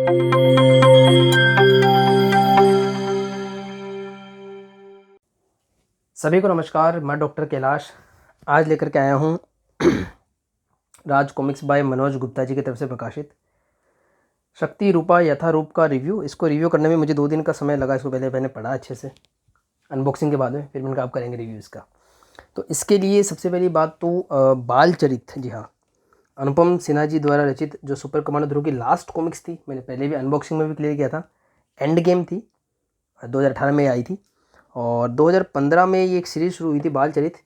सभी को नमस्कार। मैं डॉक्टर कैलाश आज लेकर के आया हूँ राज कॉमिक्स बाय मनोज गुप्ता जी की तरफ से प्रकाशित शक्ति रूपा यथारूप का रिव्यू। इसको रिव्यू करने में मुझे 2 दिन का समय लगा। इसको पहले मैंने पढ़ा अच्छे से अनबॉक्सिंग के बाद में, फिर मैंने कहा आप करेंगे रिव्यू इसका। तो इसके लिए सबसे पहली बात तो बाल चरित, जी हाँ, अनुपम सिन्हा जी द्वारा रचित जो सुपर कमांडो ध्रुव की लास्ट कॉमिक्स थी, मैंने पहले भी अनबॉक्सिंग में भी क्लियर किया था। एंड गेम थी, 2018 में आई थी और 2015 में ये एक सीरीज़ शुरू हुई थी बाल चरित।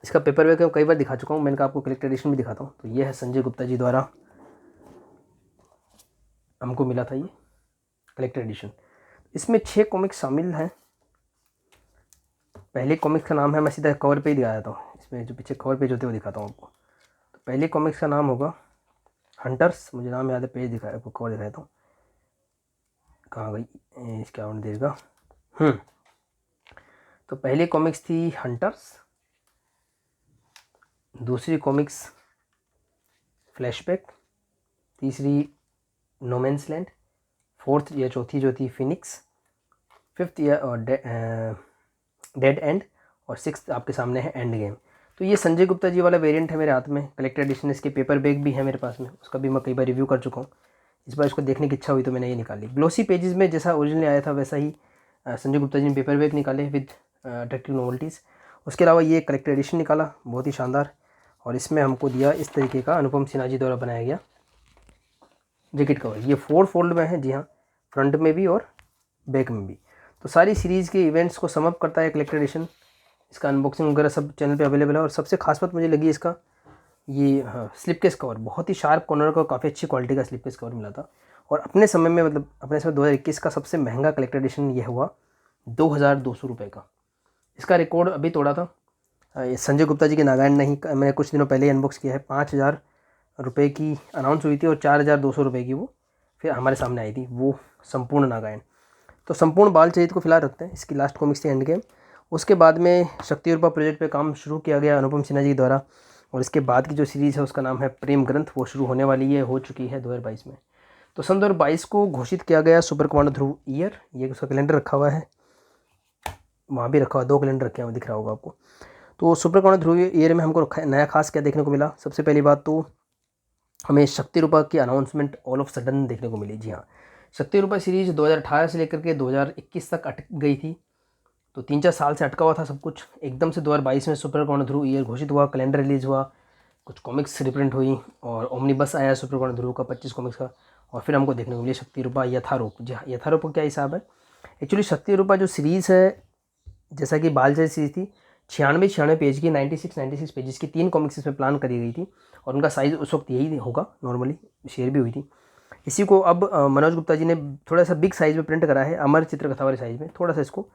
इसका पेपर वर्क कई बार दिखा चुका हूँ, मैंने कहा आपको कलेक्टर एडिशन भी दिखाता हूँ। तो ये है संजय गुप्ता जी द्वारा हमको मिला था ये कलेक्टर एडिशन। इसमें 6 कॉमिक्स शामिल हैं। पहले कॉमिक्स का नाम है, मैं सीधा कवर पे ही दिखा देता हूँ, इसमें जो पीछे कवर पेज होते हैं वो दिखाता हूँ आपको। तो पहले कॉमिक्स का नाम होगा हंटर्स, मुझे नाम याद है, पेज दिखाया आपको, कवर दिखाता हूँ, कहाँ गई इसका आउट देगा। तो पहली कॉमिक्स थी हंटर्स, दूसरी कॉमिक्स फ्लैशबैक, तीसरी नोमेंस लैंड, फोर्थ या चौथी जो थी फिनिक्स, फिफ्थ या डेड एंड, और सिक्स्थ आपके सामने है एंड गेम। तो ये संजय गुप्ता जी वाला वेरिएंट है मेरे हाथ में, कलेक्टर एडिशन। इसके पेपर बैग भी है मेरे पास में, उसका भी मैं कई बार रिव्यू कर चुका हूँ। इस बार इसको देखने की इच्छा हुई तो मैंने ये निकाली। ग्लोसी पेजेस में जैसा ओरिजिनली आया था वैसा ही संजय गुप्ता जी ने पेपर बैग निकाले विद अट्रैक्टिव नोवेल्टीज़। उसके अलावा ये कलेक्टर एडिशन निकाला, बहुत ही शानदार, और इसमें हमको दिया इस तरीके का अनुपम सिन्हा जी द्वारा बनाया गया जैकेट कवर। ये 4 फोल्ड में है, जी हाँ, फ्रंट में भी और बैक में भी। तो सारी सीरीज़ के इवेंट्स को समअप करता है कलेक्टर एडिशन। इसका अनबॉक्सिंग वगैरह सब चैनल पे अवेलेबल है। और सबसे खास बात मुझे लगी इसका ये, हाँ, स्लिप केस कवर, बहुत ही शार्प कॉर्नर का, काफ़ी अच्छी क्वालिटी का स्लिप केस कवर मिला था। और अपने समय में, मतलब अपने समय 2021 का सबसे महंगा कलेक्टर एडिशन ये हुआ 2200 रुपये का। इसका रिकॉर्ड अभी तोड़ा था ये संजय गुप्ता जी के नागायण नहीं, मैंने कुछ दिनों पहले ही अनबॉक्स किया है। 5000 रुपये की अनाउंस हुई थी और 4200 रुपये की वो फिर हमारे सामने आई थी, वो संपूर्ण नागायण। तो संपूर्ण बाल चरित को फिलहाल रखते हैं। इसकी लास्ट कॉमिक्स थी एंड गेम। उसके बाद में शक्ति रूपा प्रोजेक्ट पे काम शुरू किया गया अनुपम सिन्हा जी द्वारा, और इसके बाद की जो सीरीज़ है उसका नाम है प्रेम ग्रंथ, वो शुरू होने वाली है, हो चुकी है 2022 में। तो सन 2022 को घोषित किया गया सुपर कमांडो ध्रुव ईयर। ये उसका कैलेंडर रखा हुआ है, वहाँ भी रखा हुआ, 2 कैलेंडर रखे हुए दिख रहा होगा आपको। तो सुपर कमांडो ध्रुव ईयर में हमको नया खास क्या देखने को मिला। सबसे पहली बात तो हमें शक्ति रूपा की अनाउंसमेंट ऑल ऑफ सडन देखने को मिली। जी हाँ, शक्ति रूपा सीरीज 2018 से लेकर के 2021 तक अटक गई थी। तो 3-4 साल से अटका हुआ था सब कुछ। एकदम से 2022 में सुपर कमांडो ध्रुव ईयर घोषित हुआ, कैलेंडर रिलीज़ हुआ, कुछ कॉमिक्स रिप्रिंट हुई और ओमनीबस आया सुपर कमांडो ध्रुव का 25 कॉमिक्स का। और फिर हमको देखने को मिली शक्ति रूपा यथारूप। जी हाँ, यथारूप का क्या हिसाब है, एक्चुअली शक्ति रूपा जो सीरीज़ है, जैसा कि बालचरित सीरीज थी, 96 पेज की, 96 पेजेस की 3 कॉमिक्स इसमें प्लान करी गई थी। और उनका साइज़ उस वक्त यही होगा, नॉर्मली शेयर भी हुई थी। इसी को अब मनोज गुप्ता जी ने थोड़ा सा बिग साइज़ में प्रिंट करा है, अमर चित्र कथा वाले साइज़ में थोड़ा सा इसको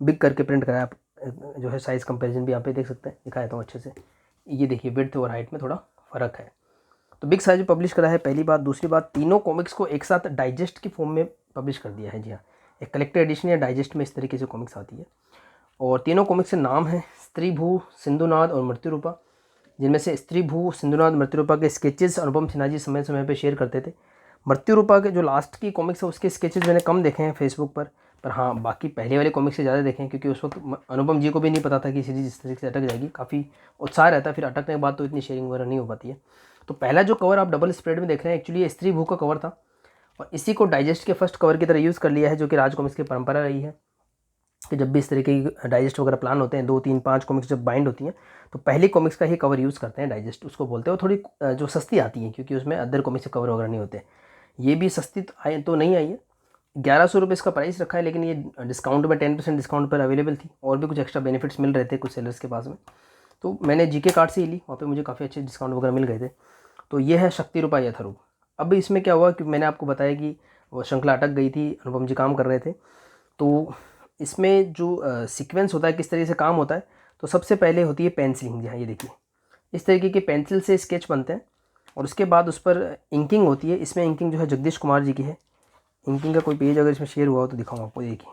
बिग करके प्रिंट करा है। जो है साइज़ कंपैरिजन भी यहाँ पे देख सकते हैं, दिखाया था अच्छे से। ये देखिए, विड्थ और हाइट में थोड़ा फ़र्क है। तो बिग साइज में पब्लिश करा है, पहली बात। दूसरी बात, तीनों कॉमिक्स को एक साथ डाइजेस्ट की फॉर्म में पब्लिश कर दिया है। जी हाँ, एक कलेक्टर एडिशन या डाइजेस्ट में इस तरीके से कॉमिक्स आती है। और तीनों कॉमिक्स के नाम हैं स्त्री भू, सिंधुनाद और मृत्यु रूपा, जिनमें से स्त्री भू, सिंधुनाद, मृत्यु रूपा के स्केचेस अनुपम सिन्हा जी समय समय पर शेयर करते थे। मृत्यु रूपा के जो लास्ट की कॉमिक्स है उसके स्केचेस मैंने कम देखे हैं फेसबुक पर हाँ बाकी पहले वाले कॉमिक्स से ज़्यादा देखे हैं, क्योंकि उस वक्त अनुपम जी को भी नहीं पता था कि सीरीज इस तरीके से अटक जाएगी। काफ़ी उत्साह रहता है, फिर अटकने के बाद तो इतनी शेयरिंग वगैरह नहीं हो पाती है। तो पहला जो कवर आप डबल स्प्रेड में देख रहे हैं, एक्चुअली ये स्त्री भू का कवर था और इसी को डाइजेस्ट के फर्स्ट कवर की तरह यूज़ कर लिया है, जो कि राज कॉमिक्स की परंपरा रही है कि जब भी इस तरीके की डाइजेस्ट वगैरह प्लान होते हैं, 2, 3, 5 कॉमिक्स जब बाइंड होती हैं, तो पहली कॉमिक्स का ही कवर यूज़ करते हैं, डाइजेस्ट उसको बोलते हैं। वो थोड़ी जो सस्ती आती है, क्योंकि उसमें अदर कॉमिक्स के कवर वगैरह नहीं होते। ये भी सस्ती तो नहीं आई है, 1100 रुपये इसका प्राइस रखा है, लेकिन ये डिस्काउंट में 10% डिस्काउंट पर अवेलेबल थी, और भी कुछ एक्स्ट्रा बेनिफिट्स मिल रहे थे कुछ सेलर्स के पास में। तो मैंने जीके कार्ड से ही ली, वहाँ पे मुझे काफ़ी अच्छे डिस्काउंट वगैरह मिल गए थे। तो ये है शक्ति रूपा यथारूप। अब इसमें क्या हुआ कि मैंने आपको बताया कि वो श्रृंखला अटक गई थी, अनुपम जी काम कर रहे थे। तो इसमें जो सीक्वेंस होता है, किस तरीके से काम होता है, तो सबसे पहले होती है पेंसिलिंग। जहाँ ये देखिए, इस तरीके की पेंसिल से स्केच बनते हैं और उसके बाद उस पर इंकिंग होती है। इसमें इंकिंग जो है जगदीश कुमार जी की है। इंकिंग का कोई पेज अगर इसमें शेयर हुआ हो तो दिखाऊँ आपको, देखिए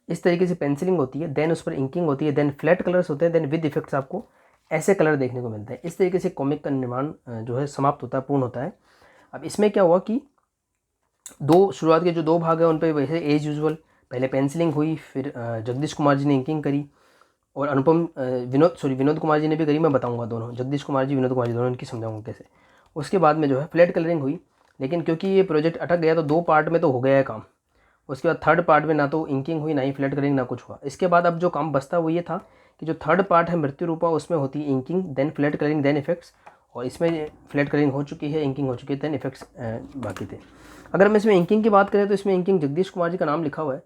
इस तरीके से पेंसिलिंग होती है, देन उस पर इंकिंग होती है, देन फ्लैट कलर्स होते हैं, देन विद इफेक्ट्स आपको ऐसे कलर देखने को मिलते हैं। इस तरीके से कॉमिक का निर्माण जो है समाप्त होता है, पूर्ण होता है। अब इसमें क्या हुआ कि शुरुआत के जो 2 भाग हैं उन पे वैसे एज यूजुअल पहले पेंसिलिंग हुई, फिर जगदीश कुमार जी ने इंकिंग करी और विनोद कुमार जी ने भी करी। मैं बताऊंगा दोनों, जगदीश कुमार जी विनोद कुमार जी दोनों, इनकी समझाऊंगा कैसे। उसके बाद में जो है फ्लैट कलरिंग हुई, लेकिन क्योंकि ये प्रोजेक्ट अटक गया तो 2 पार्ट में तो हो गया है काम। उसके बाद थर्ड पार्ट में ना तो इंकिंग हुई, ना ही फ्लैट कलरिंग, ना कुछ हुआ। इसके बाद अब जो काम बचता वो ये था कि जो थर्ड पार्ट है मृत्यु रूपा, उसमें होती है inking, then flat colouring, then effects. और इसमें फ्लैट कलरिंग हो चुकी है, इंकिंग हो चुकी है, देन इफेक्ट्स बाकी थे। अगर हम इसमें इंकिंग की बात करें तो इसमें इंकिंग जगदीश कुमार जी का नाम लिखा हुआ है,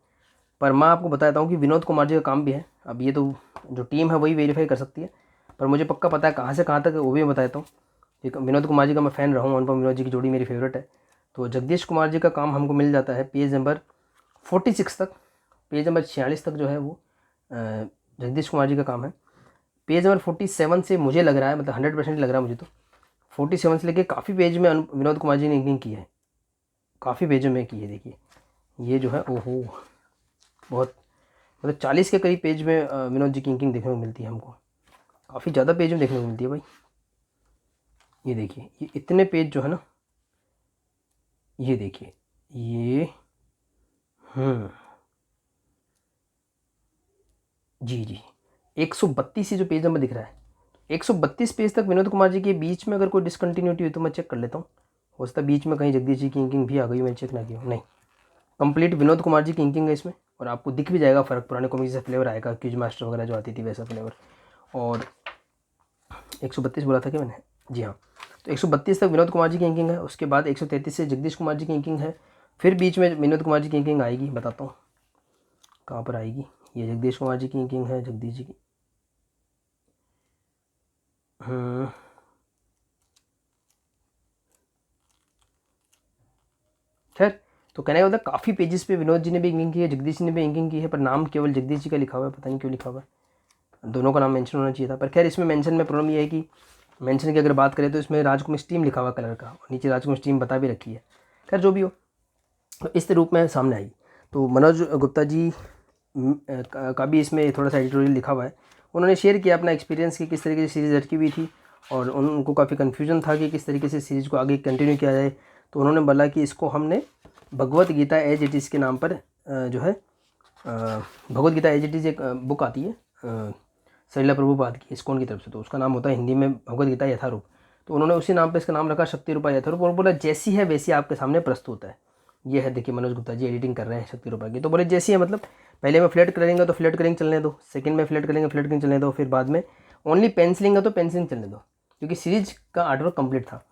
पर मैं आपको बताता हूँ कि विनोद कुमार जी का काम भी है। अब ये तो जो टीम है वही वेरीफाई कर सकती है, पर मुझे पक्का पता है कहाँ से कहाँ तक, वो भी मैं बताता हूँ। एक विनोद कुमार जी का मैं फ़ैन रहा हूँ, अनुपम विनोद जी की जोड़ी मेरी फेवरेट है। तो जगदीश कुमार जी का काम हमको मिल जाता है पेज नंबर 46 तक, पेज नंबर 46 तक जो है वो जगदीश कुमार जी का काम है। पेज नंबर 47 से मुझे लग रहा है, मतलब 100% लग रहा है मुझे तो, 47 से लेके काफ़ी पेज में विनोद कुमार जी ने इंकिंग की है, काफ़ी पेजों में की है। देखिए ये जो है, ओहो, बहुत, मतलब 40 के करीब पेज में विनोद जी की इंकिंग देखने को मिलती है हमको, काफ़ी ज़्यादा पेज में देखने को मिलती है भाई। ये देखिए, ये इतने पेज जो है ना, ये देखिए, ये जी जी 132 ही जो पेज नंबर दिख रहा है, 132 पेज तक विनोद कुमार जी के बीच में अगर कोई डिसकंटिन्यूटी हुई तो मैं चेक कर लेता हूँ। हो सकता है बीच में कहीं जगदीश जी की इंकिंग भी आ गई, मैंने चेक ना किया, नहीं, कंप्लीट विनोद कुमार जी की इंकिंग है इसमें। और आपको दिख भी जाएगा फ़र्क, पुराने कॉमिक से फ्लेवर आएगा, क्यूज मास्टर वगैरह जो आती थी वैसा फ्लेवर। और 132 बोला था कि मैंने, जी हाँ। तो 132 तक विनोद कुमार जी की इंकिंग है, उसके बाद 133 से जगदीश कुमार जी की इंकिंग है, फिर बीच में विनोद कुमार जी की इंकिंग आएगी, बताता हूँ कहाँ पर आएगी। ये जगदीश कुमार जी की इंकिंग है, जगदीश जी की, खैर। तो कहने का मतलब काफ़ी पेजेस पे विनोद जी ने भी इंकिंग की है, जगदीश जी ने भी इंकिंग की है, पर नाम केवल जगदीश जी का लिखा हुआ है, पता नहीं क्यों लिखा हुआ है। दोनों का नाम मेंशन होना चाहिए था, पर खैर इसमें मेंशन में प्रॉब्लम ये है कि मेंशन की अगर बात करें तो इसमें राजकुमार स्टीम लिखा हुआ कलर का, और नीचे राजकुमार स्टीम बता भी रखी है। खैर जो भी हो, तो इस रूप में सामने आई। तो मनोज गुप्ता जी का भी इसमें थोड़ा सा एडिटोरियल लिखा हुआ है। उन्होंने शेयर किया अपना एक्सपीरियंस कि किस तरीके से सीरीज़ अटकी हुई थी, और उनको काफ़ी कन्फ्यूजन था कि किस तरीके से सीरीज़ को आगे कंटिन्यू किया जाए। तो उन्होंने बोला कि इसको हमने Bhagavad Gita as it is के नाम पर जो है, Bhagavad Gita as it is एक बुक आती है सलीला प्रभुपाद की, इस्कॉन की तरफ से, तो उसका नाम होता है हिंदी में भगवत गीता यथारूप। तो उन्होंने उसी नाम पे इसका नाम रखा, शक्ति रूपा यथारूप, और बोला जैसी है वैसी आपके सामने प्रस्तुत है। ये है, देखिए मनोज गुप्ता जी एडिटिंग कर रहे हैं शक्ति रूपा की। तो बोले जैसी है, मतलब पहले में फ्लैट करेंगे तो फ्लैट करेंगे चलने दो, सेकंड में फ्लैट करेंगे फ्लैट करेंगे चलने दो, फिर बाद में ओनली पेंसिलिंग है तो पेंसिलिंग चलने दो, क्योंकि सीरीज का आर्टवर्क कंप्लीट था।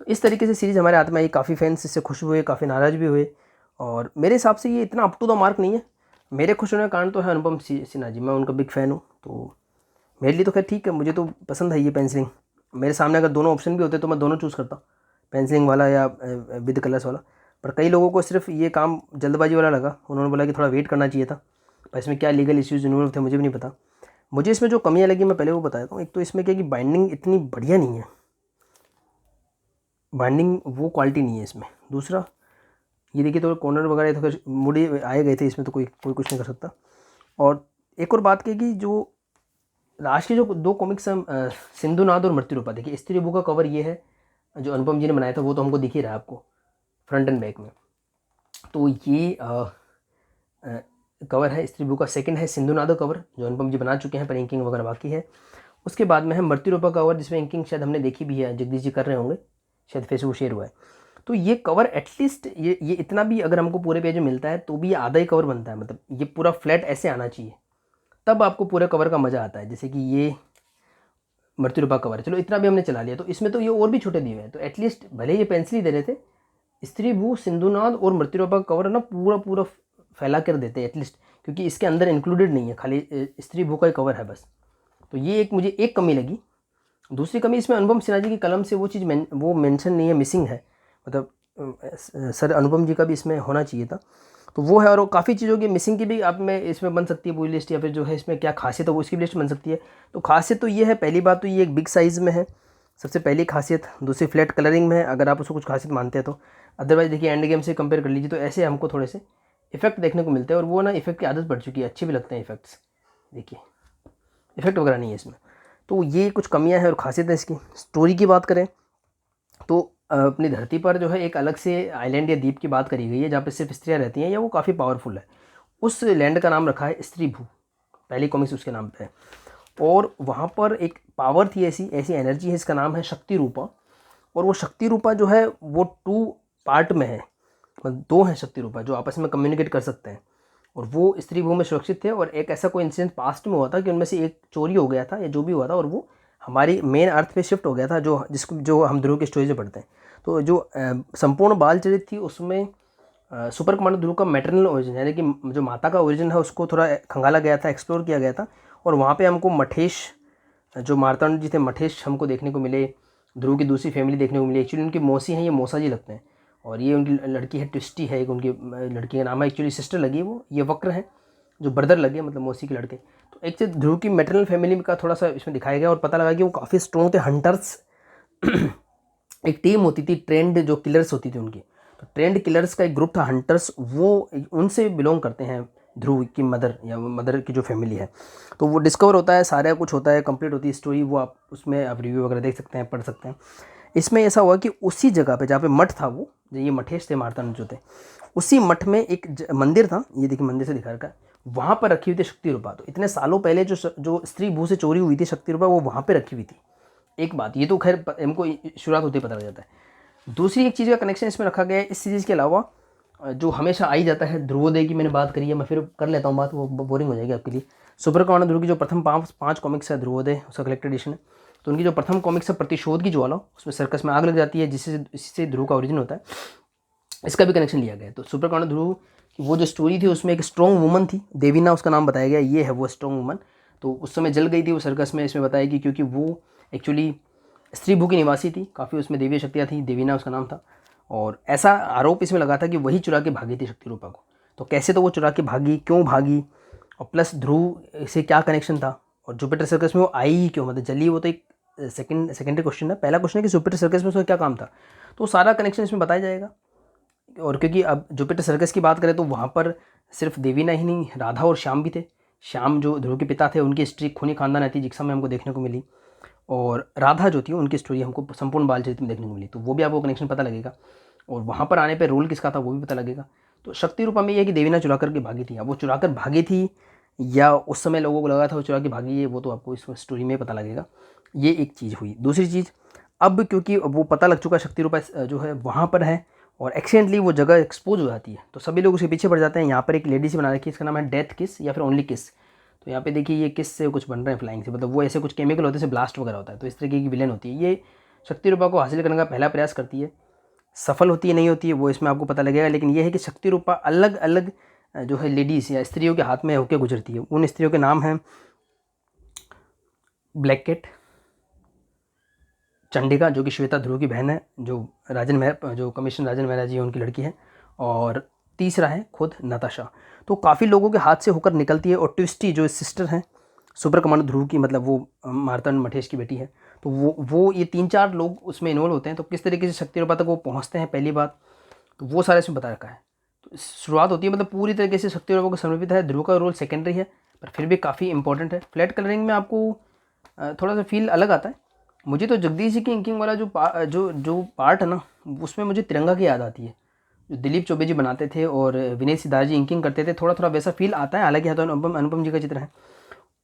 तो इस तरीके से सीरीज़ हमारे हाथ में आई, काफ़ी फैंस इससे खुश हुए, काफ़ी नाराज़ भी हुए, और मेरे हिसाब से ये इतना अप टू द मार्क नहीं है। मेरे खुश होने का कारण तो है अनुपम सिन्हा जी, मैं उनका बिग फ़ैन हूँ, तो मेरे लिए तो खैर ठीक है, मुझे तो पसंद है ये पेंसिलिंग। मेरे सामने अगर दोनों ऑप्शन भी होते तो मैं दोनों चूज़ करता, पेंसिलिंग वाला या विद कलर्स वाला। पर कई लोगों को सिर्फ ये काम जल्दबाजी वाला लगा, उन्होंने बोला कि थोड़ा वेट करना चाहिए था, पर इसमें क्या लीगल इश्यूज़ इन्वॉल्व थे मुझे भी नहीं पता। मुझे इसमें जो कमियाँ लगी मैं पहले वो बताता हूँ। एक तो इसमें क्या कि बाइंडिंग इतनी बढ़िया नहीं है, बाइंडिंग वो क्वालिटी नहीं है इसमें। दूसरा ये देखिए, तो कॉर्नर वगैरह तो मुड़े आए गए थे इसमें, तो कोई कोई कुछ नहीं कर सकता। और एक और बात की कि जो लास्ट के जो 2 कॉमिक्स हैं, सिंधुनाद और मृत्यु रूपा, देखिए स्त्री बुक का कवर ये है जो अनुपम जी ने बनाया था, वो तो हमको दिख ही रहा है आपको फ्रंट एंड बैक में। तो ये कवर है स्त्री बुक का। सेकंड है सिंधुनाद का कवर जो अनुपम जी बना चुके हैं, पर इंकिंग वगैरह बाकी है। उसके बाद में है मृत्यु रूपा कवर, जिसमें इंकिंग शायद हमने देखी भी है, जगदीश जी कर रहे होंगे, शायद फेसबुक शेयर हुआ है। तो ये कवर एटलीस्ट ये इतना भी अगर हमको पूरे पेज में मिलता है तो भी आधा ही कवर बनता है, मतलब ये पूरा फ्लैट ऐसे आना चाहिए, तब आपको पूरे कवर का मज़ा आता है। जैसे कि ये मृत्यु रूपा कवर है, चलो इतना भी हमने चला लिया, तो इसमें तो ये और भी छोटे दिए हुए हैं, तो एटलीस्ट भले ये पेंसिल ही दे रहे थे, स्त्री भू सिंधुनाद और मृत्यु रूपा कवर ना पूरा पूरा फैला कर देते हैं एटलीस्ट, क्योंकि इसके अंदर इंक्लूडेड नहीं है, खाली स्त्री भू का ही कवर है बस। तो ये एक मुझे एक कमी लगी। दूसरी कमी इसमें अनुपम सिन्हा जी की कलम से वो चीज़ वो मेंशन नहीं है, मिसिंग है, मतलब सर अनुपम जी का भी इसमें होना चाहिए था, तो वो है। और काफ़ी चीज़ों की मिसिंग की भी आप में इसमें बन सकती है पूरी लिस्ट, या फिर जो है इसमें क्या खासियत है वो उसकी लिस्ट बन सकती है। तो खासियत तो ये है, पहली बात तो ये एक बिग साइज़ में है, सबसे पहली खासियत। दूसरी फ्लैट कलरिंग में है, अगर आप उसको कुछ खासियत मानते हैं तो। अदरवाइज़ देखिए एंड गेम से कंपेयर कर लीजिए तो ऐसे हमको थोड़े से इफेक्ट देखने को मिलते हैं, और वो ना इफेक्ट की आदत पड़ चुकी है, अच्छे भी लगते हैं इफेक्ट्स, देखिए इफेक्ट वगैरह नहीं है इसमें। तो ये कुछ कमियां हैं और खासियत है इसकी। स्टोरी की बात करें तो अपनी धरती पर जो है एक अलग से आइलैंड या द्वीप की बात करी गई है जहाँ पे सिर्फ स्त्रियाँ रहती हैं या वो काफ़ी पावरफुल है। उस लैंड का नाम रखा है स्त्री भू, पहली कॉमिक्स उसके नाम पे है। और वहाँ पर एक पावर थी, ऐसी ऐसी एनर्जी है, इसका नाम है शक्ति रूपा। और वो शक्ति रूपा जो है वो 2 पार्ट में है, मतलब 2 हैं शक्ति रूपा जो आपस में कम्युनिकेट कर सकते हैं। और वो स्त्री भू में सुरक्षित थे। और एक ऐसा कोई इंसिडेंट पास्ट में हुआ था कि उनमें से एक चोरी हो गया था या जो भी हुआ था, और वो हमारी मेन अर्थ पे शिफ्ट हो गया था, जो हम ध्रुव की स्टोरी से पढ़ते हैं। तो जो संपूर्ण बाल चरित थी उसमें सुपर कमांडो ध्रुव का मैटरनल ओरिजिन, यानी कि जो माता का ओरिजिन है उसको थोड़ा खंगाला गया था, एक्सप्लोर किया गया था। और वहाँ पे हमको मठेश, जो मार्तांड जी थे मठेश, हमको देखने को मिले। ध्रुव की दूसरी फैमिली देखने को मिली। एक्चुअली उनकी मौसी हैं, ये मौसा जी लगते हैं। और ये उनकी लड़की है ट्विस्टी है, एक उनकी लड़की का नाम है, एक्चुअली सिस्टर लगी है वो, ये वक्र है जो ब्रदर लगे, मतलब मौसी के लड़के। तो एक से ध्रुव की मैटरनल फैमिली का थोड़ा सा इसमें दिखाया गया और पता लगा कि वो काफ़ी स्ट्रॉन्ग थे हंटर्स। एक टीम होती थी ट्रेंड, जो किलर्स होती थी उनकी। तो ट्रेंड किलर्स का एक ग्रुप था हंटर्स, वो उनसे बिलोंग करते हैं ध्रुव की मदर या मदर की जो फैमिली है। तो वो डिस्कवर होता है, सारा कुछ होता है, कंप्लीट होती है स्टोरी। वो आप उसमें आप रिव्यू वगैरह देख सकते हैं, पढ़ सकते हैं। इसमें ऐसा हुआ कि उसी जगह पे जहाँ पे मठ था, वो जो ये मठेश थे मार्तांड जो थे, उसी मठ में एक मंदिर था। ये देखिए मंदिर से दिखा रखा है, वहाँ पर रखी हुई थी शक्ति रूपा। तो इतने सालों पहले जो स्त्री भू से चोरी हुई थी शक्ति रूपा, वो वहाँ पे रखी हुई थी। एक बात ये तो खैर हमको शुरुआत होते ही पता लग जाता है। दूसरी एक चीज़ का कनेक्शन इसमें रखा गया है इस सीरीज़ के अलावा, जो हमेशा आ ही जाता है, ध्रुवोदय की मैंने बात करी है, मैं फिर कर लेता हूँ बात, वो बोरिंग हो जाएगी आपके लिए। सुपर कमांडो ध्रुव की जो प्रथम पाँच कॉमिक्स है ध्रुवोदय, उसका कलेक्टेड एडिशन है। तो उनकी जो प्रथम कॉमिक्स है प्रतिशोध की ज्वाला, उसमें सर्कस में आग लग जाती है, जिससे ध्रुव का ओरिजिन होता है। इसका भी कनेक्शन लिया गया है। तो सुपर कमांडो ध्रुव की वो जो स्टोरी थी उसमें एक स्ट्रॉन्ग वुमन थी, देवीना उसका नाम बताया गया, ये है वो स्ट्रॉन्ग वुमन। तो उस समय जल गई थी वो सर्कस में, इसमें बताया कि क्योंकि वो एक्चुअली स्त्री भू की निवासी थी, काफ़ी उसमें देवीय शक्तियाँ थी, देवीना उसका नाम था। और ऐसा आरोप इसमें लगा था कि वही चुरा के भागी थी शक्ति रूपा को। तो कैसे तो वो चुरा के भागी, क्यों भागी, और प्लस ध्रुव से क्या कनेक्शन था, और जुपिटर सर्कस में वो आई ही क्यों, मतलब जली वो तो एक सेकेंडरी क्वेश्चन है। पहला क्वेश्चन है कि जुपिटर सर्कस में उसका क्या काम था, तो सारा कनेक्शन इसमें बताया जाएगा। और क्योंकि अब जुपिटर सर्कस की बात करें तो वहाँ पर सिर्फ देवीना ही नहीं, राधा और श्याम भी थे। श्याम जो ध्रुव के पिता थे, उनकी हिस्ट्री खूनी खानदान थी जिक्सा में हमको देखने को मिली। और राधा जो थी उनकी स्टोरी हमको संपूर्ण बाल चरित्र में देखने को मिली, तो वो भी आपको कनेक्शन पता लगेगा। और वहाँ पर आने पर रोल किसका था वो भी पता लगेगा। तो शक्ति रूपा में ये है कि देवीना चुरा करके भागी थी। अब वो चुरा कर भागी थी या उस समय लोगों को लगा था वो चुरा के भागी है, वो तो आपको इस स्टोरी में पता लगेगा। ये एक चीज़ हुई। दूसरी चीज़, अब क्योंकि वो पता लग चुका शक्ति रूपा जो है वहाँ पर है, और एक्सीडेंटली वो जगह एक्सपोज हो जाती है, तो सभी लोग उसके पीछे पड़ जाते हैं। यहाँ पर एक लेडी से बना रखी है, इसका नाम है डेथ किस या फिर ओनली किस। तो यहाँ पे देखिए ये किस से कुछ बन रहे हैं फ्लाइंग से, मतलब वो ऐसे कुछ केमिकल होते हैं, ब्लास्ट वगैरह होता है। तो इस तरीके की विलेन होती है। ये शक्ति रूपा को हासिल करने का पहला प्रयास करती है, सफल होती है नहीं होती है वो इसमें आपको पता लगेगा। लेकिन ये है कि शक्ति रूपा अलग अलग जो है लेडीज़ या स्त्रियों के हाथ में होकर गुजरती है। उन स्त्रियों के नाम हैं ब्लैक कैट, चंडिका जो कि श्वेता ध्रुव की बहन है, जो कमिश्नर राजन मेहरा जी उनकी लड़की है, और तीसरा है खुद नताशा। तो काफ़ी लोगों के हाथ से होकर निकलती है। और ट्विस्टी जो सिस्टर हैं सुपर कमांडो ध्रुव की, मतलब वो मार्तंड मठेश की बेटी है। तो वो ये 3-4 लोग उसमें इन्वॉल्व होते हैं। तो किस तरीके से शक्ति रूपा तक वो पहुँचते हैं पहली बात, तो वो सारा इसमें बता रखा है। तो शुरुआत होती है, मतलब पूरी तरीके से शक्ति रूपा को समर्पित है। ध्रुव का रोल सेकेंडरी है पर फिर भी काफ़ी इंपॉर्टेंट है। फ्लैट कलरिंग में आपको थोड़ा सा फील अलग आता है। मुझे तो जगदीश जी की इंकिंग वाला जो पार्ट है ना, उसमें मुझे तिरंगा की याद आती है, जो दिलीप चौबे जी बनाते थे और विनय सिद्धार्थ जी इंकिंग करते थे। थोड़ा थोड़ा वैसा फील आता है, हालांकि तो अनुपम जी का चित्र है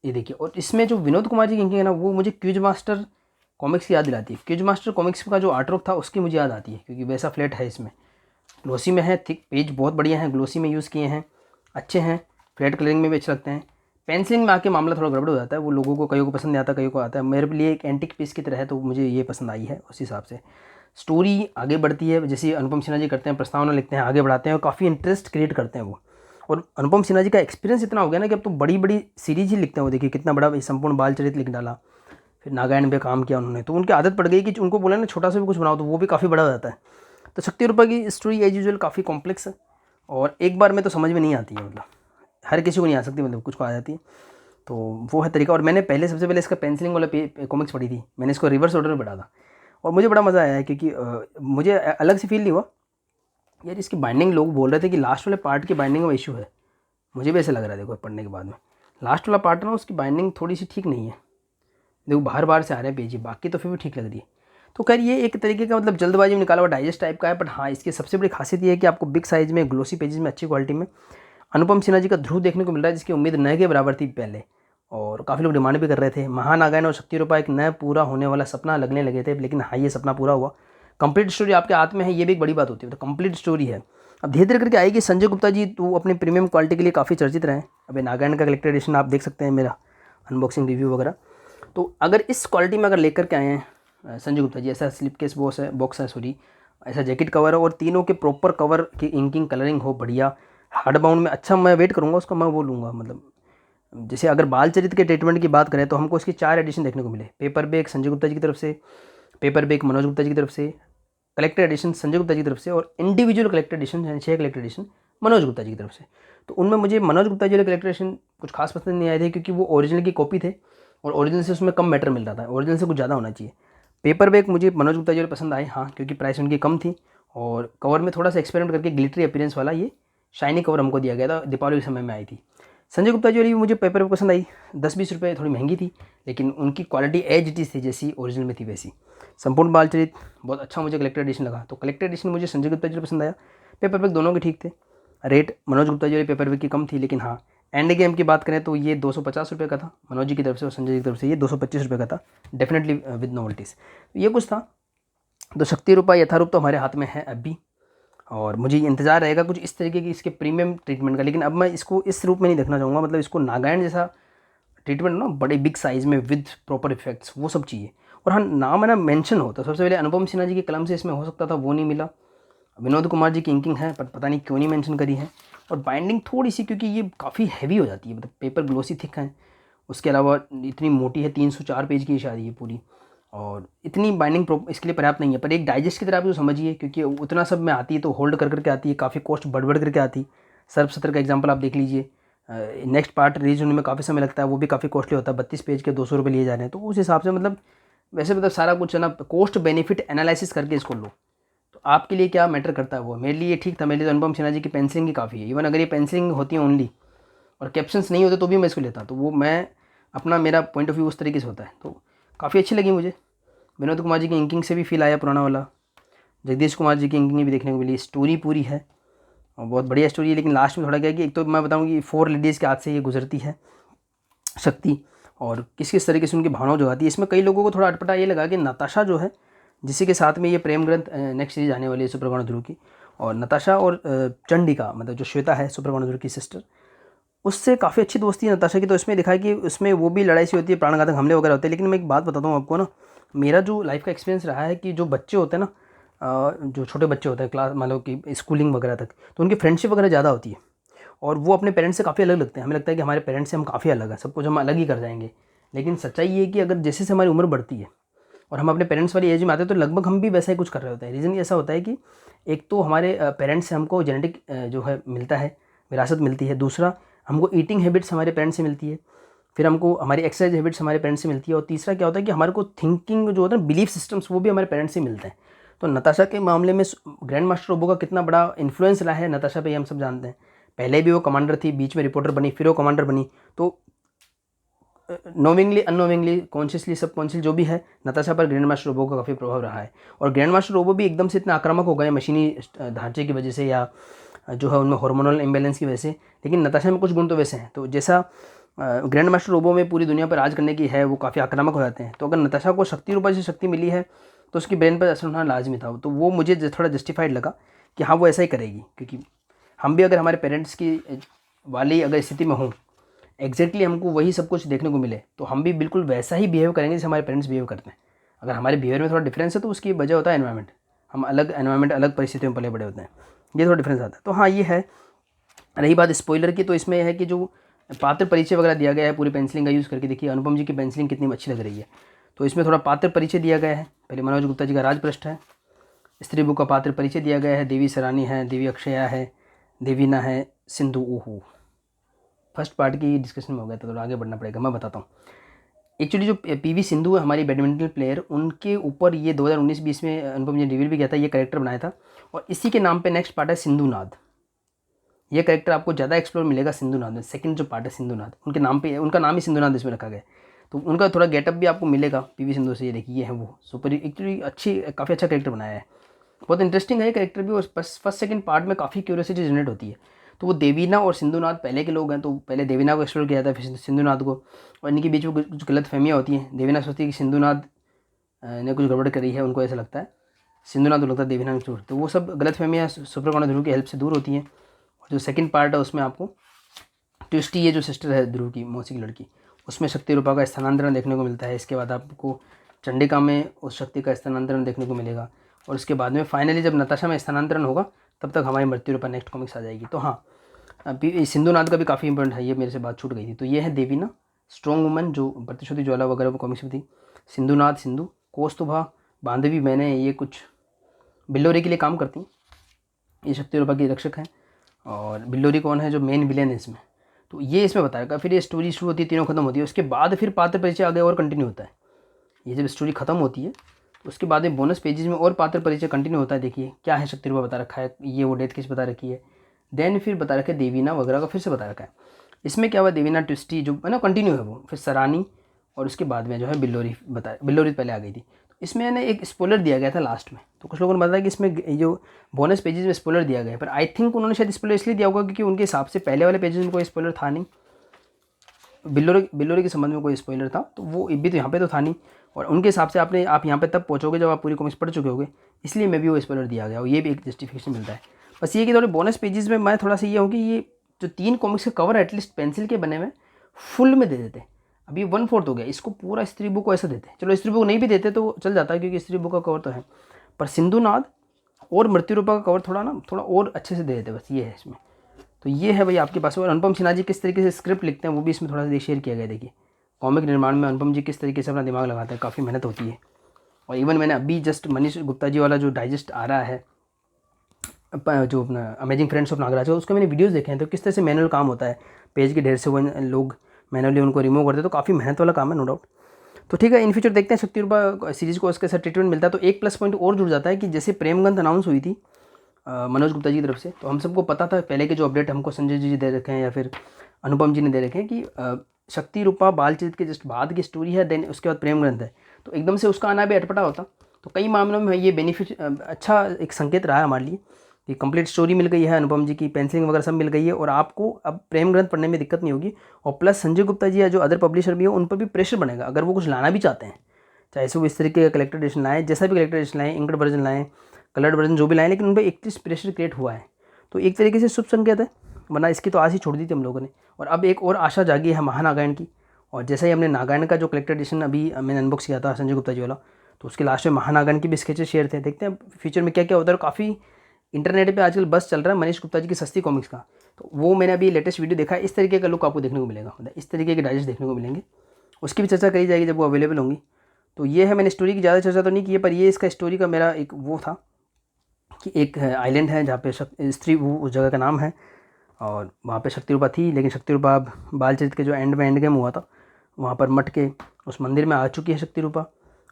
ये देखिए। और इसमें जो विनोद कुमार जी की इंकिंग है ना, वो मुझे क्यूज मास्टर कॉमिक्स की याद दिलाती है। क्यूज मास्टर कॉमिक्स का जो आर्ट वर्क था उसकी मुझे याद आती है, क्योंकि वैसा फ्लैट है इसमें, ग्लोसी में है, थिक पेज बहुत बढ़िया है, ग्लोसी में यूज़ किए हैं, अच्छे हैं, फ्लैट कलरिंग में भी अच्छे लगते हैं। पेंसिलिंग में आके मामला थोड़ा गड़बड़ हो जाता है, वो लोगों को कईयों को पसंद नहीं आता, कईयों को आता है। मेरे लिए एक एंटिक पीस की तरह है, तो मुझे ये पसंद आई है। उस हिसाब से स्टोरी आगे बढ़ती है, जैसे अनुपम सिन्हा जी करते हैं, प्रस्तावना लिखते हैं, आगे बढ़ाते हैं और काफ़ी इंटरेस्ट क्रिएट करते हैं वो। और अनुपम सिन्हा जी का एक्सपीरियंस इतना हो गया ना कि अब तो बड़ी बड़ी सीरीज ही लिखते हैं वो। देखिए कितना बड़ा संपूर्ण बाल चरित्र लिख डाला, फिर नागायण पे काम किया उन्होंने। तो उनकी आदत पड़ गई कि उनको बोला ना छोटा सा भी कुछ बनाओ तो वो भी काफ़ी बड़ा हो जाता है। तो शक्ति रूपा की स्टोरी एज यूजुअल काफ़ी कॉम्प्लेक्स है और एक बार में तो समझ में नहीं आती है, मतलब हर किसी को नहीं आ सकती, मतलब कुछ को आ जाती है। तो वो है तरीका। और मैंने सबसे पहले इसका पेंसिलिंग वाला कॉमिक्स पढ़ी थी, मैंने इसको रिवर्स ऑर्डर में पढ़ा था और मुझे बड़ा मज़ा आया है, क्योंकि मुझे अलग से फील नहीं हुआ यार। इसकी बाइंडिंग, लोग बोल रहे थे कि लास्ट वाले पार्ट की बाइंडिंग में इशू है, मुझे भी ऐसा लग रहा है। देखो पढ़ने के बाद में लास्ट वाला पार्ट ना उसकी बाइंडिंग थोड़ी सी ठीक नहीं है, देखो बाहर बाहर से आ रहे हैं पेज, बाकी तो फिर भी ठीक लग रही है। तो खैर ये एक तरीके का मतलब जल्दबाजी में निकाला हुआ डाइजेस्ट टाइप का है, बट हाँ इसकी सबसे बड़ी खासियत ये है कि आपको बिग साइज़ में ग्लोसी पेजेस में अच्छी क्वालिटी में अनुपम सिन्हा जी का ध्रुव देखने को मिल रहा है, जिसकी उम्मीद न के बराबर थी पहले, और काफ़ी लोग डिमांड भी कर रहे थे। महानागायन और शक्ति रूपा एक नया पूरा होने वाला सपना लगने लगे थे, लेकिन हाँ ये सपना पूरा हुआ। कंप्लीट स्टोरी आपके हाथ में है, ये भी एक बड़ी बात होती है, तो कंप्लीट स्टोरी है। अब धीरे धीरे करके आएगी। संजय गुप्ता जी तो अपने प्रीमियम क्वालिटी के लिए काफ़ी चर्चित रहे हैं। अभी नागायण का कलेक्टर एडिशन आप देख सकते हैं, मेरा अनबॉक्सिंग रिव्यू वगैरह। तो अगर इस क्वालिटी में अगर लेकर के आए हैं संजय गुप्ता जी, ऐसा स्लिप केस बॉक्स है सॉरी, ऐसा जैकेट कवर है और तीनों के प्रॉपर कवर की इंकिंग कलरिंग हो बढ़िया, हार्ड बाउंड में अच्छा, मैं वेट करूँगा उसका, मैं वो लूँगा। मतलब जैसे अगर बाल चरित्र के ट्रीटमेंट की बात करें तो हमको इसकी 4 एडिशन देखने को मिले। पेपर बैग संजय गुप्ता जी की तरफ से, पेपर बैग मनोज गुप्ता जी की तरफ से, कलेक्टर एडिशन संजय गुप्ता जी की तरफ से, और इंडिविजुअल कलेक्टर एडिशन यानी 6 कलेक्टर एडिशन मनोज गुप्ता जी की तरफ से। तो उनमें मुझे मनोज गुप्ता जी वाले कलेक्टर एडिशन कुछ खास पसंद नहीं आए थे, क्योंकि वो ओरिजिनल की कॉपी थे और ओरिजिनल से उसमें कम मैटर मिल रहा था, ओरिजिनल से कुछ ज़्यादा होना चाहिए। पेपर बैग मुझे मनोज गुप्ता जी वाले पसंद आए, हाँ, क्योंकि प्राइस उनकी कम थी और कवर में थोड़ा सा एक्सपेरिमेंट करके ग्लिटरी अपीयरेंस वाला ये शाइनी कवर हमको दिया गया था, दीपावली के समय में आई थी। संजय गुप्ता जी वाली भी मुझे पेपर बैग पसंद आई, 10-20 रुपये थोड़ी महंगी थी, लेकिन उनकी क्वालिटी एज इट इज़ थी जैसी ओरिजिनल में थी वैसी। संपूर्ण बालचरित बहुत अच्छा मुझे कलेक्टर एडिशन लगा, तो कलेक्टर एडिशन मुझे संजय गुप्ता जी पसंद आया। पेपर बैग दोनों के ठीक थे। रेट मनोज गुप्ता जी वाली पेपर बैग की कम थी, लेकिन हाँ एंड गेम की बात करें तो ये 250 रुपये का था मनोज जी की तरफ से, और संजय जी की तरफ से ये 225 रुपये का था, डेफिनेटली विद नोवेल्टीज़। ये कुछ था। तो शक्ति रूपा यथारूप तो हमारे हाथ में है अभी, और मुझे इंतज़ार रहेगा कुछ इस तरीके की इसके प्रीमियम ट्रीटमेंट का। लेकिन अब मैं इसको इस रूप में नहीं देखना चाहूँगा, मतलब इसको नागायण जैसा ट्रीटमेंट ना, बड़े बिग साइज़ में विद प्रॉपर इफेक्ट्स, वो सब चाहिए। और हाँ नाम है ना मेंशन हो, तो सबसे पहले अनुपम सिन्हा जी की कलम से इसमें हो सकता था, वो नहीं मिला। विनोद कुमार जी की इंकिंग है, पर पता नहीं क्यों नहीं मेंशन करी है। और बाइंडिंग थोड़ी सी, क्योंकि ये काफ़ी हैवी हो जाती है, मतलब पेपर ग्लोसी थिक है, उसके अलावा इतनी मोटी है, 304 पेज की शायद ये पूरी, और इतनी बाइंडिंग इसके लिए पर्याप्त नहीं है। पर एक डाइजेस्ट की तरह आप जो समझिए, क्योंकि उतना सब में आती है तो होल्ड कर करके आती है, काफ़ी कॉस्ट बढ़ करके आती है। सर्फ 70 का एग्जाम्पल आप देख लीजिए, नेक्स्ट पार्ट रिलीज होने में काफ़ी समय लगता है, वो भी काफ़ी कॉस्टली होता है, 32 पेज के 200 रुपये लिए जा रहे हैं। तो उस हिसाब से मतलब वैसे मतलब सारा कुछ है ना, कॉस्ट बेनिफिट एनालिसिस करके इसको लो, तो आपके लिए क्या मैटर करता है वो। मेरे लिए ठीक था, मेरे लिए तो अनुपम सिन्हा जी की पेंसिलिंग ही काफ़ी है। इवन अगर ये पेंसिलिंग होती है ओनली और कैप्शंस नहीं होते तो भी मैं इसको लेता, तो वो मैं अपना मेरा पॉइंट ऑफ व्यू उस तरीके से होता है। तो काफ़ी अच्छी लगी मुझे। विनोद कुमार जी की इंकिंग से भी फील आया पुराना वाला, जगदीश कुमार जी की इंकिंग भी देखने को मिली। स्टोरी पूरी है और बहुत बढ़िया स्टोरी है, लेकिन लास्ट में थोड़ा क्या है कि एक तो मैं बताऊँ कि 4 लेडीज़ के हाथ से ये गुजरती है शक्ति, और किस किस तरीके से उनकी भावनाओं जगाती है। इसमें कई लोगों को थोड़ा अटपटा ये लगा कि नताशा जो है, जिसी के साथ में ये प्रेम ग्रंथ नेक्स्ट सीरीज आने वाली है सुप्रभानु ध्रुव की, और नताशा और चंडिका मतलब जो श्वेता है सुप्रभानु ध्रुव की सिस्टर, उससे काफ़ी अच्छी दोस्ती है नताशा की। तो इसमें दिखा है कि उसमें वो भी लड़ाई सी होती है, प्राणघातक हमले वगैरह होते हैं। लेकिन मैं एक बात बताता हूँ आपको ना, मेरा जो लाइफ का एक्सपीरियंस रहा है कि जो बच्चे होते हैं ना, जो छोटे बच्चे होते हैं क्लास मान लो कि स्कूलिंग वगैरह तक, तो उनकी फ्रेंडशिप वगैरह ज़्यादा होती है और वो अपने पेरेंट्स से काफ़ी अलग लगते हैं। हमें लगता है कि हमारे पेरेंट्स से हम काफ़ी अलग हैं, सब कुछ हम अलग ही कर जाएंगे। लेकिन सच्चाई ये है कि अगर जैसे से हमारी उम्र बढ़ती है और हम अपने पेरेंट्स वाली एज में आते हैं, तो लगभग हम भी वैसा ही कुछ कर रहे होते हैं। रीज़न ऐसा होता है कि एक तो हमारे पेरेंट्स से हमको जेनेटिक जो है मिलता है, विरासत मिलती है। दूसरा, हमको ईटिंग हैबिट्स हमारे पेरेंट्स से मिलती है। फिर हमको हमारी एक्सरसाइज हैबिट्स हमारे पेरेंट्स से मिलती है। और तीसरा क्या होता है कि हमारे को थिंकिंग जो होता है, बिलीफ सिस्टम्स, वो भी हमारे पेरेंट्स से मिलते हैं। तो नताशा के मामले में ग्रैंड मास्टर रोबो का कितना बड़ा इन्फ्लुएंस रहा है नताशा पे, हम सब जानते हैं। पहले भी वो कमांडर थी, बीच में रिपोर्टर बनी, फिर वो कमांडर बनी। तो नोविंगली अनोविंगली कॉन्शियसली सबकॉन्शियस जो भी है, नताशा पर ग्रैंड मास्टर रोबो का काफ़ी प्रभाव रहा है। और ग्रैंड मास्टर रोबो भी एकदम से इतना आक्रामक हो गए मशीनी ढांचे की वजह से, या जो है उनमें हार्मोनल इम्बैलेंस की वजह से। लेकिन नताशा में कुछ गुण तो वैसे हैं, तो जैसा ग्रैंड मास्टर रोबो में पूरी दुनिया पर राज करने की है, वो काफ़ी आक्रामक हो जाते हैं। तो अगर नताशा को शक्ति रूपा से शक्ति मिली है तो उसकी ब्रेन पर असर होना लाजमी था। तो वो मुझे थोड़ा जस्टिफाइड लगा कि हाँ वो ऐसा ही करेगी, क्योंकि हम भी अगर हमारे पेरेंट्स की वाली अगर स्थिति में हों, एग्जैक्टली हमको वही सब कुछ देखने को मिले, तो हम भी बिल्कुल वैसा ही बिहेव करेंगे जैसे हमारे पेरेंट्स बिहेव करते हैं। अगर हमारे बिहेवियर में थोड़ा डिफरेंस है तो उसकी वजह होता है एनवायरनमेंट। हम अलग एनवायरनमेंट, अलग परिस्थितियों में पले बड़े होते हैं, ये थोड़ा डिफरेंस आता है। तो हाँ ये है। रही बात स्पॉइलर की, तो इसमें है कि जो पात्र परिचय वगैरह दिया गया है पूरी पेंसिलिंग का यूज़ करके, देखिए अनुपम जी की पेंसिलिंग कितनी अच्छी लग रही है। तो इसमें थोड़ा पात्र परिचय दिया गया है। पहले मनोज गुप्ता जी का राजपृष्ठ है, स्त्री बुक का पात्र परिचय दिया गया है, देवी सरानी है, देवी अक्षया है, देवीना है, सिंधु ओहू। फर्स्ट पार्ट की डिस्कशन में हो गया था, थोड़ा आगे बढ़ना पड़ेगा, मैं बताता हूँ। एक्चुअली जो पीवी सिंधु है हमारी बैडमिंटन प्लेयर, उनके ऊपर ये 2019-20 में अनुपम जी ने रिवील भी किया था, ये कैरेक्टर बनाया था। और इसी के नाम पे नेक्स्ट पार्ट है सिंधुनाद। ये कैरेक्टर आपको ज़्यादा एक्सप्लोर मिलेगा सिंधुनाद में। सेकंड जो पार्ट है सिंधुनाद, उनके नाम पे, उनका नाम ही सिंधुनाद इसमें रखा गया है। तो उनका थोड़ा गेटअप भी आपको मिलेगा पीवी सिंधु से। ये देखिए ये है वो सुपर, एक्चुअली काफ़ी अच्छा कैरेक्टर बनाया है, बहुत इंटरेस्टिंग है कैरेक्टर भी। और फर्स्ट सेकंड पार्ट में काफ़ी क्यूरियोसिटी जनरेट होती है। तो वो देवीना और सिंधुनाथ पहले के लोग हैं, तो पहले देवीना को एक्सप्लोर किया था फिर सिंधुनाथ को, और इनके बीच में कुछ गलत फहमियाँ होती हैं। देवीना सोचती है कि सिंधुनाथ ने कुछ गड़बड़ करी है, उनको ऐसा लगता है, सिंधुनाथ को लगता है देवीना ने छोड़। तो वो सब गलत फहमियाँ सुपरकौंडा ध्रुव की हेल्प से दूर होती हैं। और जो सेकंड पार्ट है उसमें आपको ट्विस्टी, ये जो सिस्टर है ध्रुव की मौसी की लड़की, उसमें शक्ति रूपा का स्थानांतरण देखने को मिलता है। इसके बाद आपको चंडिका में उस शक्ति का स्थानांतरण देखने को मिलेगा। और उसके बाद में फाइनली जब नताशा में स्थानांतरण होगा तब तक हमारी मृत्यु रूपा नेक्स्ट कॉमिक्स आ जाएगी। तो हाँ, अभी सिंधुनाथ का भी काफ़ी इंपॉर्टेंट है, ये मेरे से बात छूट गई थी। तो ये है देवीना स्ट्रॉन्ग वुमन जो प्रतिश्रुति ज्वाला वगैरह वो कॉमिक्स में थी। सिंधुनाथ सिंधु, कौस्तुभा, बांधवी मैंने, ये कुछ बिल्लोरी के लिए काम करती हैं, ये शक्ति रूपा की रक्षक हैं। और बिल्लोरी कौन है, जो मेन विलेन है इसमें, तो ये इसमें बताएगा। फिर ये स्टोरी शुरू होती है, तीनों खत्म होती है, उसके बाद फिर पात्र परिचय आगे और कंटिन्यू होता है। ये जब स्टोरी खत्म होती है तो उसके बाद में बोनस पेजेस में और पात्र परिचय कंटिन्यू होता है। देखिए क्या है, शक्ति रूपा बता रखा है, ये वो डेथ केस बता रखी है, देन फिर बता रखा है देवीना वगैरह का फिर से बता रखा है। इसमें क्या हुआ, देवीना ट्विस्टी जो है ना कंटिन्यू है वो, फिर सरानी, और उसके बाद में जो है बिल्लोरी बताया, बिल्लोरी पहले आ गई थी। तो इसमें ना एक स्पॉइलर दिया गया था लास्ट में, तो कुछ लोगों ने बताया कि इसमें जो बोनस पेजेस में स्पॉइलर दिया गया है, पर आई थिंक उन्होंने शायद स्पॉइलर इसलिए दिया होगा क्योंकि उनके हिसाब से पहले वाले पेजेस में कोई स्पॉइलर था नहीं, बिल्लोरी के संबंध में कोई स्पॉइलर था, तो वो भी तो यहाँ पे तो था नहीं। और उनके हिसाब से आप यहाँ पे तब पहुँचोगे जब आप पूरी कॉमिक्स पढ़ चुके होगे, इसलिए मैं भी वो स्पॉइलर दिया गया, और ये भी एक जस्टिफिकेशन मिलता है। बस ये कि थोड़े बोनस पेजेस में मैं थोड़ा सा ये हूँ कि ये जो 3 कॉमिक्स के कवर एटलीस्ट पेंसिल के बने हुए फुल में दे देते। अभी 1/4 हो गया, इसको पूरा स्त्री बुक को ऐसा देते। चलो स्त्री बुक नहीं भी देते तो चल जाता है क्योंकि स्त्री बुक का कवर तो है, पर सिंधुनाथ और मृत्यु रूपा का कवर थोड़ा और अच्छे से दे देते, बस ये है इसमें। तो ये है भाई आपके पास। और अनुपम सिन्हा जी किस तरीके से स्क्रिप्ट लिखते हैं वो भी इसमें थोड़ा सा शेयर किया गया। देखिए कॉमिक निर्माण में अनुपम जी किस तरीके से अपना दिमाग लगाते हैं, काफ़ी मेहनत होती है। और इवन मैंने अभी जस्ट मनीष गुप्ता जी वाला जो डाइजेस्ट आ रहा है, जो अपना अमेजिंग फ्रेंड्स ऑफ नागराज का, उसके मैंने वीडियोस देखे हैं, तो किस तरह से मैनुअल काम होता है, पेज के ढेर से वो लोग मैनुअली उनको रिमूव करते हैं, तो काफ़ी मेहनत वाला काम है नो डाउट। तो ठीक है, इन फ्यूचर देखते हैं शक्ति रूपा सीरीज़ को उसके साथ ट्रीटमेंट मिलता है। तो एक प्लस पॉइंट और जुड़ जाता है कि जैसे प्रेमगंध अनाउंस हुई थी मनोज गुप्ता जी की तरफ से, तो हम सबको पता था पहले के जो अपडेट हमको संजय जी दे रखे हैं या फिर अनुपम जी ने दे रखे हैं कि शक्ति रूपा बालचरित के जस्ट बाद की स्टोरी है, देन उसके बाद प्रेम ग्रंथ है, तो एकदम से उसका आना भी अटपटा होता। तो कई मामलों में ये बेनिफिट अच्छा एक संकेत रहा है हमारे लिए कि कंप्लीट स्टोरी मिल गई है, अनुपम जी की पेंसिलिंग वगैरह सब मिल गई है, और आपको अब प्रेम ग्रंथ पढ़ने में दिक्कत नहीं होगी। और प्लस संजय गुप्ता जी या जो अदर पब्लिशर भी हो उन पर भी प्रेशर बनेगा अगर वो कुछ लाना भी चाहते हैं, चाहे से वो इस तरीके का कलेक्टर एडिशन लाएँ, जैसा भी कलेक्टर एडिशन लाएँ, इंकड वर्जन लाएँ, कलर्ड वर्जन जो भी लाएँ, लेकिन उन पर एक प्रेशर क्रिएट हुआ है, तो एक तरीके से शुभ संकेत है, वरना इसकी तो आस ही छोड़ दी थी हम लोगों ने। और अब एक और आशा जागी है महानागायण की, और जैसे ही हमने नागायण का जो कलेक्टर एडिशन अभी मैंने अनबॉक्स किया था संजय गुप्ता जी वाला, तो उसके लास्ट में महानागायण की भी स्केचेस शेयर थे। देखते हैं फ्यूचर में क्या क्या होता है। और काफ़ी इंटरनेट पे आजकल बस चल रहा है मनीष गुप्ता जी की सस्ती कॉमिक्स का, तो वो मैंने अभी लेटेस्ट वीडियो देखा है, इस तरीके का लुक आपको देखने को मिलेगा, मतलब इस तरीके के डाइजेस्ट देखने को मिलेंगे, उसकी भी चर्चा करी जाएगी जब वो अवेलेबल होंगी। तो ये है, मैंने स्टोरी की ज़्यादा चर्चा तो नहीं की है, पर ये इसका स्टोरी का मेरा एक वो था कि एक आइलैंड है जहाँ पे स्त्री वो उस जगह का नाम है, और वहाँ पे शक्ति रूपा थी, लेकिन शक्ति रूपा अब बालचरित के जो एंड गेम हुआ था वहाँ पर मट के उस मंदिर में आ चुकी है शक्ति रूपा,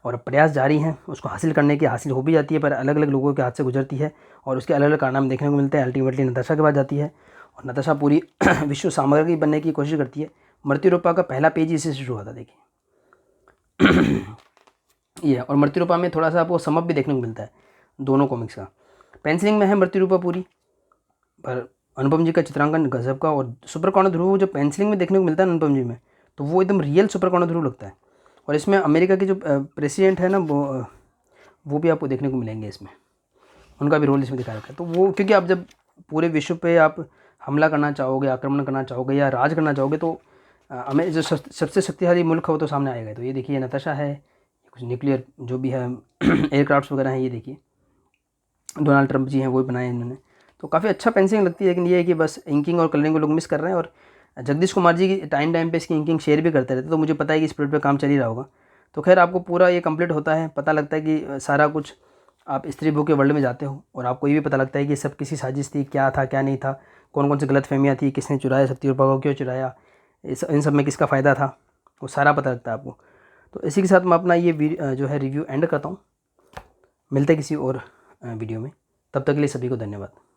और अब प्रयास जारी हैं उसको हासिल करने की। हासिल हो भी जाती है पर अलग अलग लोगों के हाथ से गुजरती है, और उसके अलग अलग कारनामे देखने को मिलते हैं। अल्टीमेटली नताशा के पास जाती है, और नताशा पूरी विश्व सामग्री बनने की कोशिश करती है। मृत्यु रूपा का पहला पेज इसी से शुरू हुआ था, देखिए ये। और मृत्यु रूपा में थोड़ा सा आपको समअप भी देखने को मिलता है दोनों कॉमिक्स का। पेंसिलिंग में है मृत्यु रूपा पूरी, पर अनुपम जी का चित्रांकन गजब का। और सुपर कौंडा ध्रुव जो पेंसिलिंग में देखने को मिलता है अनुपम जी में, तो वो एकदम रियल सुपर कौंडा ध्रुव लगता है। और इसमें अमेरिका के जो प्रेसिडेंट है ना वो भी आपको देखने को मिलेंगे इसमें, उनका भी रोल इसमें दिखाया रखा है। तो वो क्योंकि आप जब पूरे विश्व पे आप हमला करना चाहोगे, आक्रमण करना चाहोगे या राज करना चाहोगे, तो हमें जो सबसे शक्तिशाली मुल्क है वो तो सामने आएगा। तो ये देखिए नताशा है, कुछ न्यूक्लियर जो भी है एयरक्राफ्ट वगैरह हैं, ये देखिए डोनाल्ड ट्रंप जी हैं वो भी बनाए इन्होंने। तो काफ़ी अच्छा पेंसिलिंग लगती है, लेकिन ये है कि बस इंकिंग और कलरिंग को लोग मिस कर रहे हैं। और जगदीश कुमार जी की टाइम पे इसकी इंकिंग शेयर भी करते रहते, तो मुझे पता है कि इस प्रोजेक्ट पे काम चल ही रहा होगा। तो खैर आपको पूरा ये कंप्लीट होता है, पता लगता है कि सारा कुछ आप स्त्री बुक के वर्ल्ड में जाते हो, और आपको ये भी पता लगता है कि सब किसी साजिश थी, क्या था क्या नहीं था, कौन कौन सी गलत फहमियाँ थी, किसने चुराया शक्ति रूपा को, क्यों चुराया, इन सब में किसका फ़ायदा था, वो सारा पता लगता है आपको। तो इसी के साथ मैं अपना ये जो है रिव्यू एंड करता हूँ। मिलते हैं किसी और वीडियो में, तब तक के लिए सभी को धन्यवाद।